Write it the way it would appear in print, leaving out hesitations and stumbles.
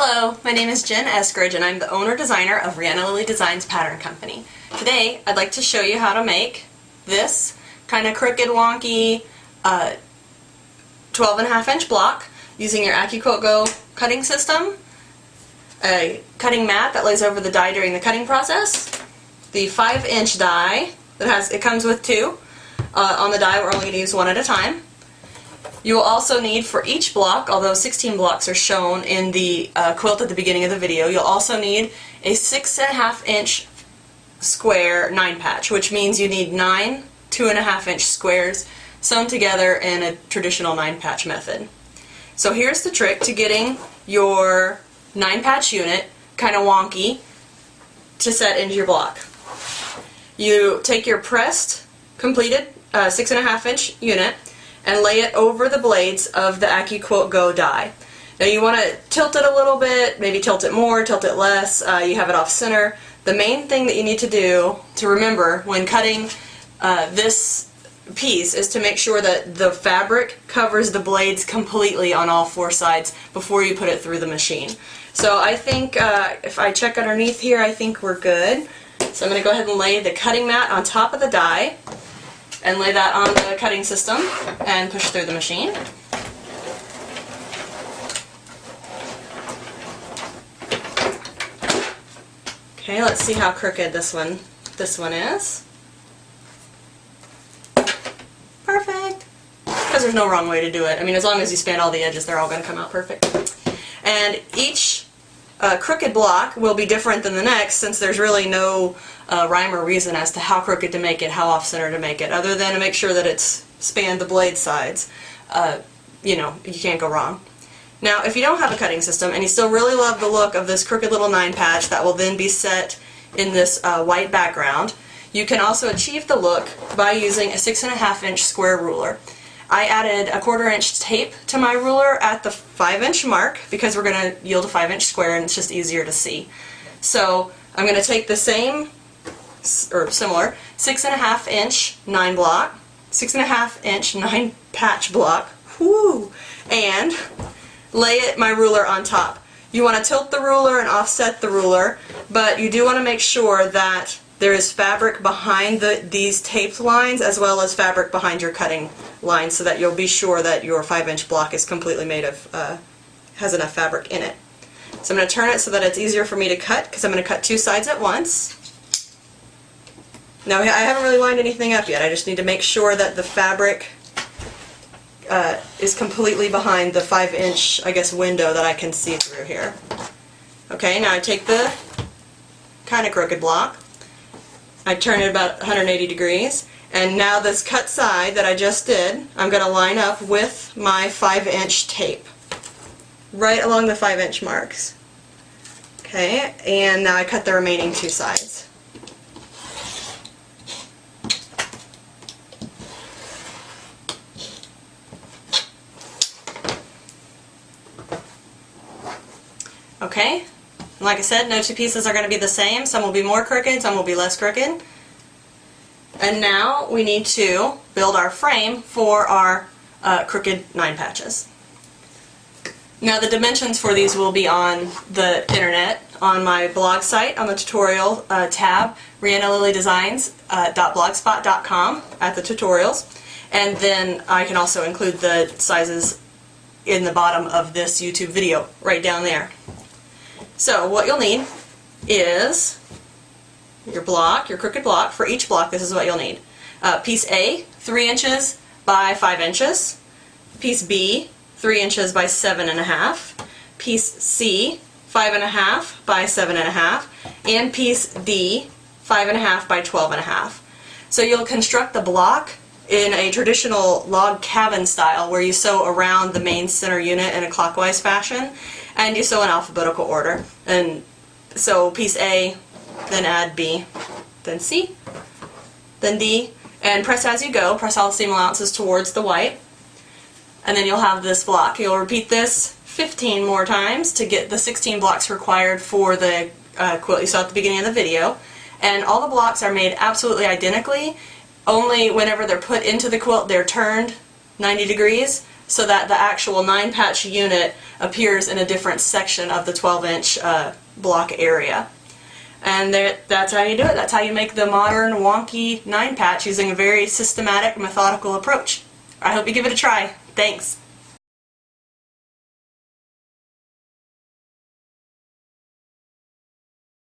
Hello, my name is Jen Eskridge and I'm the owner-designer of Rihanna Lily Designs Pattern Company. Today I'd like to show you how to make this kind of crooked, wonky 12.5-inch block using your Accuquilt GO cutting system, a cutting mat that lays over the die during the cutting process, the 5-inch die it comes with two. On the die we're only going to use one at a time. You will also need for each block, although 16 blocks are shown in the quilt at the beginning of the video, you'll also need a 6.5-inch square 9-patch, which means you need 9 2.5-inch squares sewn together in a traditional 9-patch method. So here's the trick to getting your 9-patch unit kind of wonky to set into your block. You take your pressed, completed 6.5-inch unit and lay it over the blades of the Accuquilt GO die. Now you want to tilt it a little bit, maybe tilt it more, tilt it less, you have it off center. The main thing that you need to do to remember when cutting this piece is to make sure that the fabric covers the blades completely on all four sides before you put it through the machine. So I think if I check underneath here, I think we're good. So I'm going to go ahead and lay the cutting mat on top of the die and lay that on the cutting system and push through the machine. Okay, let's see how crooked this one is. Perfect! Because there's no wrong way to do it. I mean, as long as you span all the edges, they're all going to come out perfect. And each crooked block will be different than the next, since there's really no rhyme or reason as to how crooked to make it, how off-center to make it, other than to make sure that it's spanned the blade sides. You know, you can't go wrong. Now, if you don't have a cutting system and you still really love the look of this crooked little 9-patch that will then be set in this white background, you can also achieve the look by using a 6.5-inch square ruler. I added a 1/4-inch tape to my ruler at the 5-inch mark because we're going to yield a 5-inch square and it's just easier to see. So I'm going to take the same, or similar, 6.5-inch 6.5-inch 9-patch block, whoo, and lay my ruler on top. You want to tilt the ruler and offset the ruler, but you do want to make sure that there is fabric behind these taped lines as well as fabric behind your cutting lines so that you'll be sure that your 5-inch block is completely made of, has enough fabric in it. So I'm going to turn it so that it's easier for me to cut because I'm going to cut two sides at once. Now I haven't really lined anything up yet, I just need to make sure that the fabric is completely behind the 5-inch, I guess, window that I can see through here. Okay, now I take the kind of crooked block, I turn it about 180 degrees, and now this cut side that I just did, I'm going to line up with my 5-inch tape, right along the 5-inch marks. Okay, and now I cut the remaining two sides. Okay, like I said, no two pieces are going to be the same. Some will be more crooked, some will be less crooked. And now we need to build our frame for our crooked 9-patches. Now the dimensions for these will be on the internet, on my blog site, on the tutorial tab, rihannaLilyDesigns.blogspot.com at the tutorials. And then I can also include the sizes in the bottom of this YouTube video, right down there. So what you'll need is your block, your crooked block. For each block, this is what you'll need. Piece A, 3 inches by 5 inches. Piece B, 3 inches by 7.5. Piece C, 5.5 by 7.5. And piece D, 5.5 by 12.5. So you'll construct the block in a traditional log cabin style where you sew around the main center unit in a clockwise fashion, and you sew in alphabetical order. And so piece A, then add B, then C, then D, and press as you go. Press all the seam allowances towards the white, and then you'll have this block. You'll repeat this 15 more times to get the 16 blocks required for the quilt you saw at the beginning of the video. And all the blocks are made absolutely identically, only whenever they're put into the quilt they're turned 90 degrees so that the actual 9-patch unit appears in a different section of the 12-inch block area. And that's how you do it. That's how you make the modern wonky 9-patch using a very systematic, methodical approach. I hope you give it a try. Thanks.